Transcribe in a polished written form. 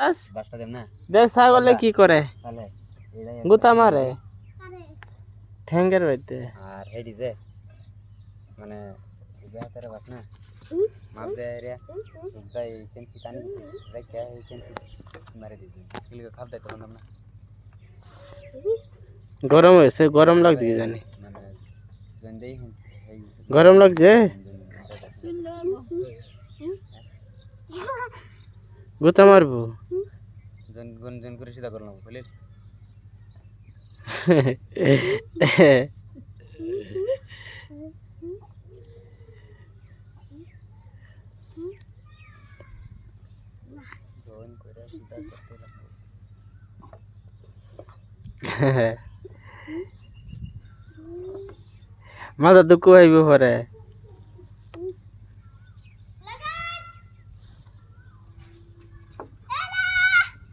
বাসটা দেব না দেখ ছাগলে কি করে তাহলে এটাই গুতা মারে ঠ্যাঙ্গের বাইতে আর হেডি যে মানে বেহাতের বাস না মাপ দেয় এরিয়া তাই কেঞ্চি টানি দিছিস রেখে এই কেঞ্চি মারে দিবি কিলকে খাপ দেয় তখন আমরা গরম হয়েছে গরম লাগছে কি জানি মানে জন্দেই গরম লাগছে গুতা মারবো জন জন জন করে সিধা করলাম বুঝলি জন করে সিধা করতে লাগবে মাথা দুঃখ হইব পরে